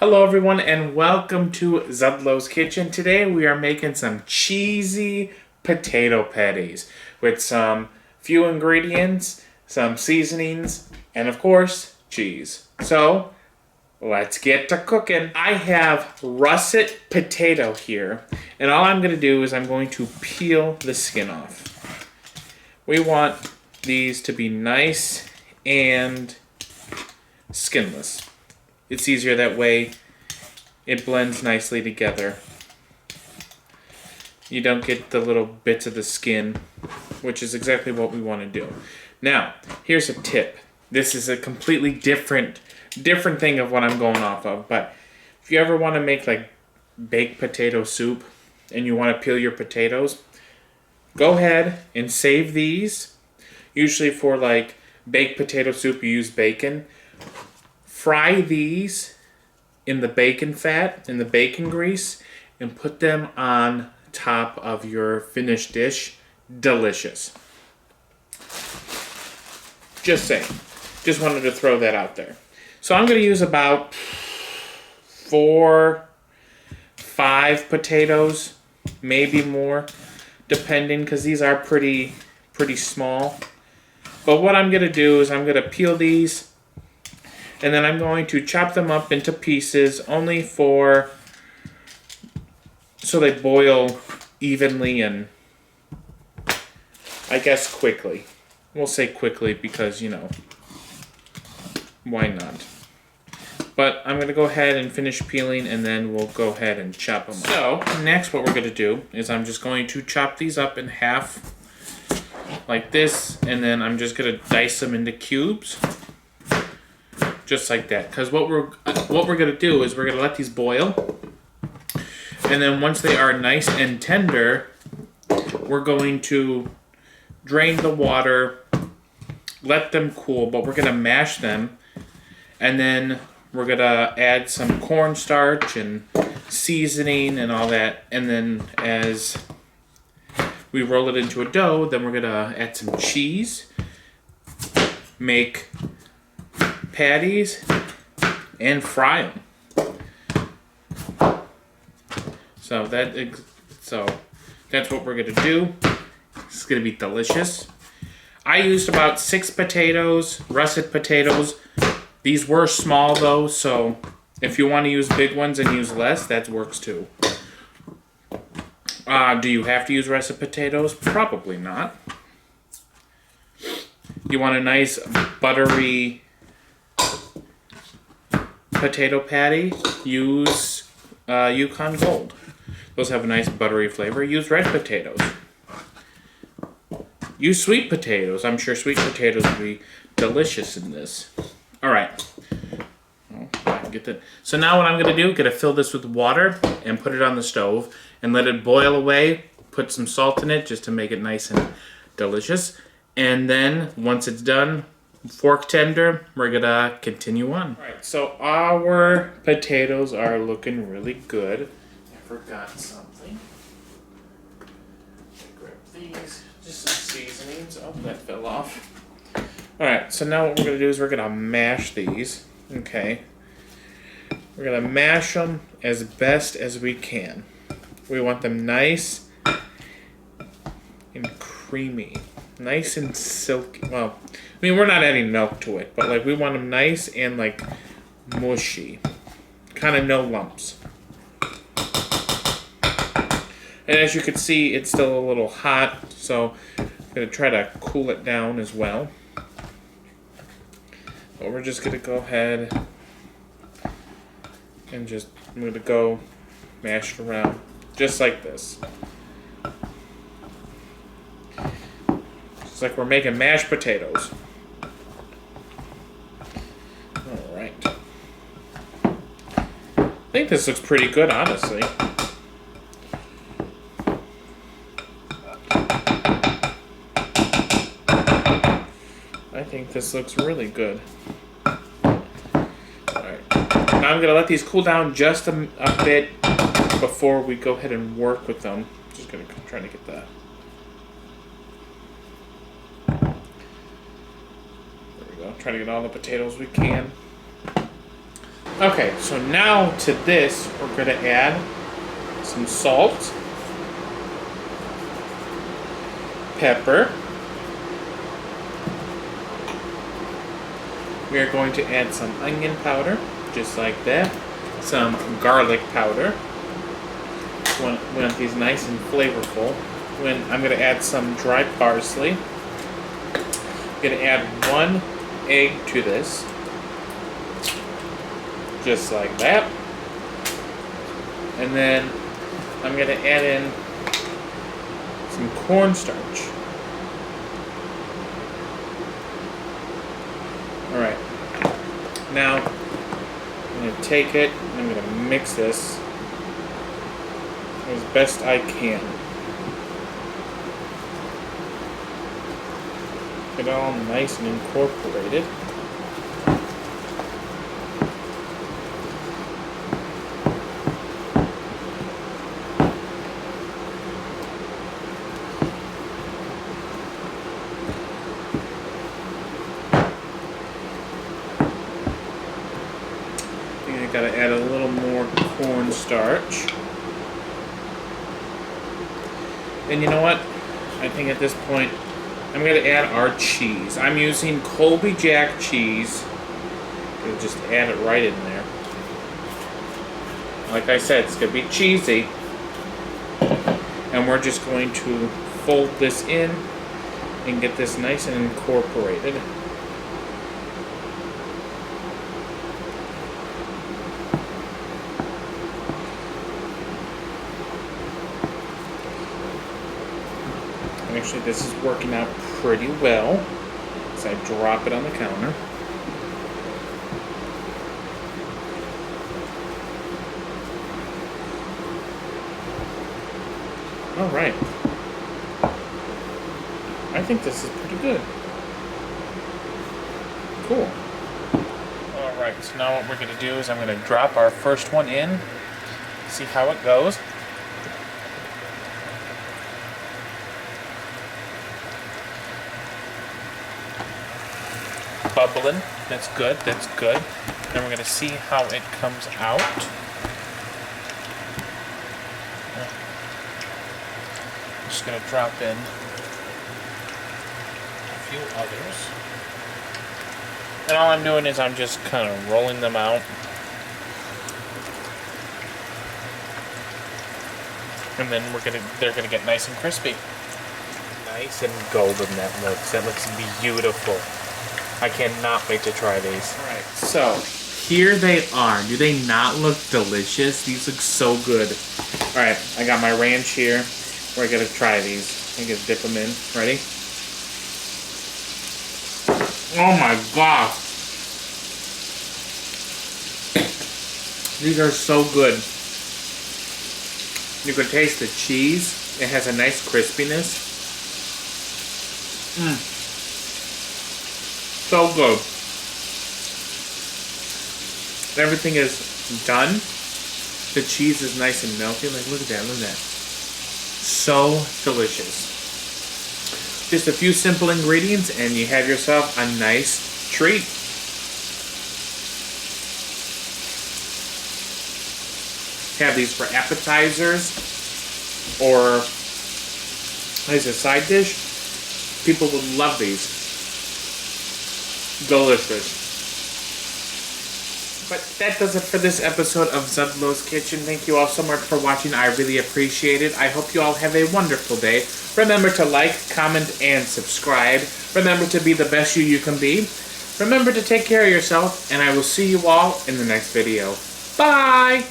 Hello everyone and welcome to Zudlow's Kitchen. Today we are making some cheesy potato patties with some few ingredients, some seasonings, and of course, cheese. So, let's get to cooking. I have russet potato here, and all I'm going to do is I'm going to peel the skin off. We want these to be nice and skinless. It's easier that way. It blends nicely together. You don't get the little bits of the skin, which is exactly what we want to do. Now, here's a tip. This is a completely different thing of what I'm going off of, but if you ever want to make like baked potato soup and you want to peel your potatoes, go ahead and save these. Usually for like baked potato soup, you use bacon. Fry these in the bacon fat, in the bacon grease, and put them on top of your finished dish. Delicious. Just saying. Just wanted to throw that out there. So I'm going to use about 4-5 potatoes, maybe more, depending, because these are pretty small. But what I'm going to do is I'm going to peel these, and then I'm going to chop them up into pieces only so they boil evenly and I guess quickly. We'll say quickly because, you know, why not? But I'm going to go ahead and finish peeling and then we'll go ahead and chop them up. So, next what we're going to do is I'm just going to chop these up in half like this, and then I'm just going to dice them into cubes. Just like that, because what we're gonna do is we're gonna let these boil, and then once they are nice and tender, we're going to drain the water, let them cool, but we're gonna mash them, and then we're gonna add some cornstarch and seasoning and all that, and then as we roll it into a dough, then we're gonna add some cheese, make patties, and fry them. So that's what we're gonna do. It's gonna be delicious. I used about 6 potatoes, russet potatoes. These were small though, so if you want to use big ones and use less, that works too. Do you have to use russet potatoes? Probably not. You want a nice buttery potato patty, use Yukon Gold. Those have a nice buttery flavor. Use red potatoes. Use sweet potatoes. I'm sure sweet potatoes would be delicious in this. Alright. So now what I'm going to do, fill this with water and put it on the stove and let it boil away. Put some salt in it just to make it nice and delicious. And then once it's done, fork tender, we're gonna continue on. Alright, so our potatoes are looking really good. I forgot something. Grab these, just some seasonings. Oh, that fell off. Alright, so now what we're gonna do is we're gonna mash these. Okay. We're gonna mash them as best as we can. We want them nice and creamy. Nice and silky. Well, I mean, we're not adding milk to it, but like we want them nice and like mushy. Kind of no lumps. And as you can see, it's still a little hot, so I'm going to try to cool it down as well. But we're just going to go ahead and I'm going to go mash it around just like this. It's like we're making mashed potatoes. Alright. I think this looks pretty good, honestly. I think this looks really good. Alright. Now I'm going to let these cool down just a bit before we go ahead and work with them. Just going to try to get that. Try to get all the potatoes we can. Okay, so now to this, we're going to add some salt, pepper. We are going to add some onion powder, just like that. Some garlic powder. We want these nice and flavorful. I'm going to add some dry parsley. I'm going to add 1 egg to this. Just like that. And then I'm going to add in some cornstarch. Alright. Now, I'm going to take it and I'm going to mix this as best I can. Get it all nice and incorporated. I gotta add a little more cornstarch. And you know what? I think at this point, I'm gonna add our cheese. I'm using Colby Jack cheese. I'll just add it right in there. Like I said, it's gonna be cheesy. And we're just going to fold this in and get this nice and incorporated. Actually, this is working out pretty well as I drop it on the counter. Alright. I think this is pretty good. Cool. Alright, so now what we're going to do is I'm going to drop our first one in, see how it goes. Bubbling. That's good. That's good. And we're going to see how it comes out. I'm just going to drop in a few others. And all I'm doing is I'm just kind of rolling them out. And then they're going to get nice and crispy. Nice and golden that looks. That looks beautiful. I cannot wait to try these. Alright, so here they are. Do they not look delicious? These look so good. Alright, I got my ranch here. We're going to try these. I'm going to dip them in. Ready? Oh my gosh. These are so good. You can taste the cheese. It has a nice crispiness. So good. Everything is done. The cheese is nice and melty. Like, look at that, look at that. So delicious. Just a few simple ingredients and you have yourself a nice treat. Have these for appetizers or as a side dish. People would love these. Delicious. But that does it for this episode of Zublo's Kitchen. Thank you all so much for watching. I really appreciate it. I hope you all have a wonderful day. Remember to like, comment, and subscribe. Remember to be the best you can be. Remember to take care of yourself, and I will see you all in the next video. Bye!